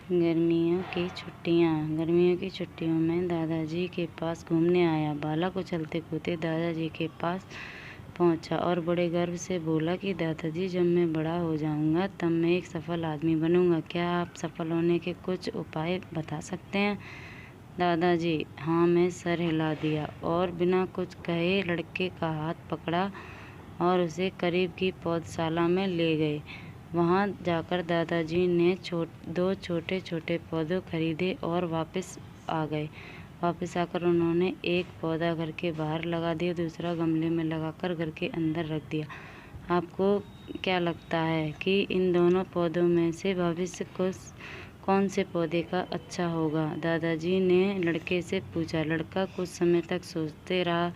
गर्मियों की छुट्टियों में दादाजी के पास घूमने आया। बालक उछलते कूदते दादाजी के पास पहुंचा और बड़े गर्व से बोला कि दादाजी, जब मैं बड़ा हो जाऊंगा तब मैं एक सफल आदमी बनूंगा। क्या आप सफल होने के कुछ उपाय बता सकते हैं? दादाजी हाँ में सर हिला दिया और बिना कुछ कहे लड़के का हाथ पकड़ा और उसे करीब की पौधशाला में ले गए। वहां जाकर दादाजी ने दो छोटे छोटे पौधे खरीदे और वापस आ गए। वापस आकर उन्होंने एक पौधा घर के बाहर लगा दिया, दूसरा गमले में लगाकर घर के अंदर रख दिया। आपको क्या लगता है कि इन दोनों पौधों में से भविष्य को कौन से पौधे का अच्छा होगा? दादाजी ने लड़के से पूछा। लड़का कुछ समय तक सोचते रहा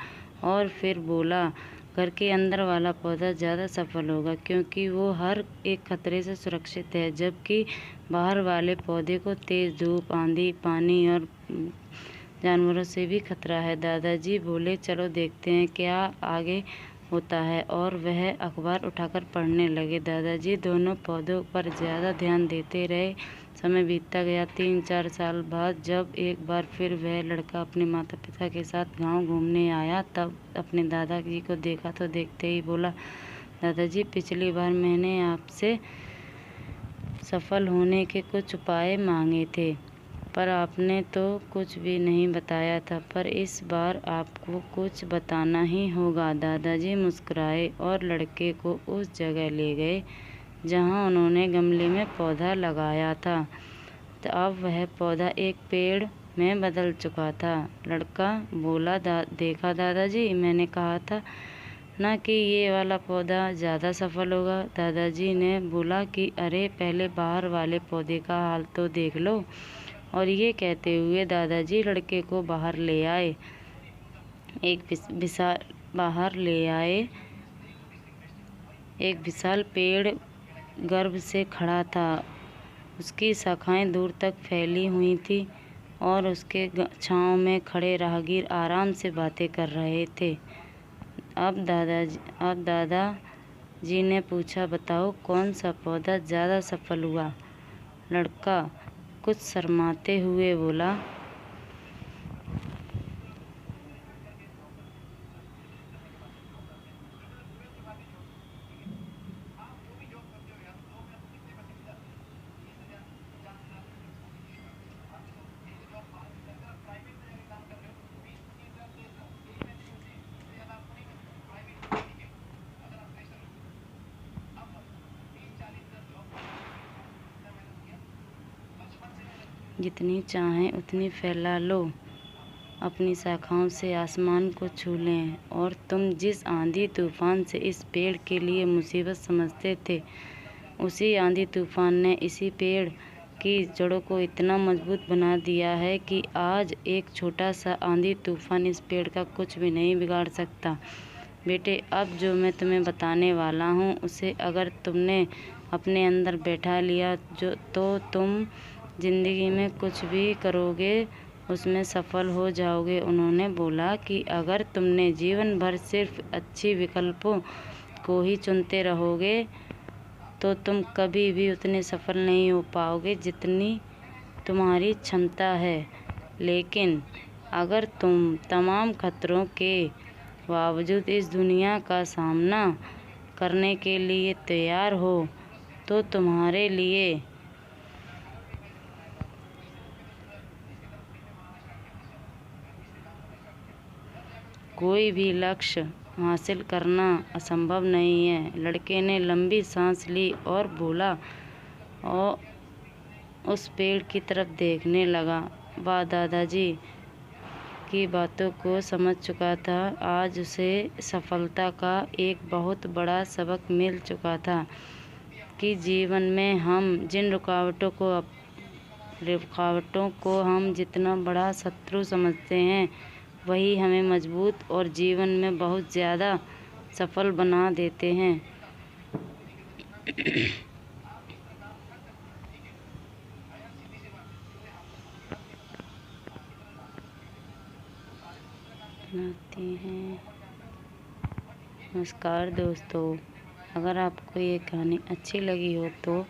और फिर बोला, घर के अंदर वाला पौधा ज़्यादा सफल होगा क्योंकि वो हर एक खतरे से सुरक्षित है, जबकि बाहर वाले पौधे को तेज धूप, आंधी, पानी और जानवरों से भी खतरा है। दादाजी बोले, चलो देखते हैं क्या आगे होता है, और वह अखबार उठाकर पढ़ने लगे। दादाजी दोनों पौधों पर ज़्यादा ध्यान देते रहे। समय बीतता गया। 3-4 साल बाद जब एक बार फिर वह लड़का अपने माता पिता के साथ गांव घूमने आया, तब अपने दादाजी को देखा तो देखते ही बोला, दादाजी, पिछली बार मैंने आपसे सफल होने के कुछ उपाय मांगे थे, पर आपने तो कुछ भी नहीं बताया था, पर इस बार आपको कुछ बताना ही होगा। दादाजी मुस्कुराए और लड़के को उस जगह ले गए जहां उन्होंने गमले में पौधा लगाया था। तो अब वह पौधा एक पेड़ में बदल चुका था। लड़का बोला, देखा दादाजी, मैंने कहा था ना कि ये वाला पौधा ज़्यादा सफल होगा। दादाजी ने बोला कि अरे, पहले बाहर वाले पौधे का हाल तो देख लो। और ये कहते हुए दादाजी लड़के को बाहर ले आए। एक विशाल पेड़ गर्भ से खड़ा था। उसकी शाखाएं दूर तक फैली हुई थी और उसके छांव में खड़े राहगीर आराम से बातें कर रहे थे। अब दादाजी ने पूछा, बताओ कौन सा पौधा ज़्यादा सफल हुआ? लड़का कुछ शर्माते हुए बोला, जितनी चाहें उतनी फैला लो, अपनी शाखाओं से आसमान को छू लें। और तुम जिस आंधी तूफान से इस पेड़ के लिए मुसीबत समझते थे, उसी आंधी तूफान ने इसी पेड़ की जड़ों को इतना मजबूत बना दिया है कि आज एक छोटा सा आंधी तूफान इस पेड़ का कुछ भी नहीं बिगाड़ सकता। बेटे, अब जो मैं तुम्हें बताने वाला हूँ, उसे अगर तुमने अपने अंदर बैठा लिया तो तुम जिंदगी में कुछ भी करोगे उसमें सफल हो जाओगे। उन्होंने बोला कि अगर तुमने जीवन भर सिर्फ अच्छी विकल्पों को ही चुनते रहोगे तो तुम कभी भी उतने सफल नहीं हो पाओगे जितनी तुम्हारी क्षमता है। लेकिन अगर तुम तमाम खतरों के बावजूद इस दुनिया का सामना करने के लिए तैयार हो तो तुम्हारे लिए कोई भी लक्ष्य हासिल करना असंभव नहीं है। लड़के ने लंबी सांस ली और बोला और उस पेड़ की तरफ देखने लगा। वह दादाजी की बातों को समझ चुका था। आज उसे सफलता का एक बहुत बड़ा सबक मिल चुका था कि जीवन में हम जिन रुकावटों को हम जितना बड़ा शत्रु समझते हैं, वही हमें मजबूत और जीवन में बहुत ज़्यादा सफल बना देते हैं। नमस्कार दोस्तों, अगर आपको ये कहानी अच्छी लगी हो तो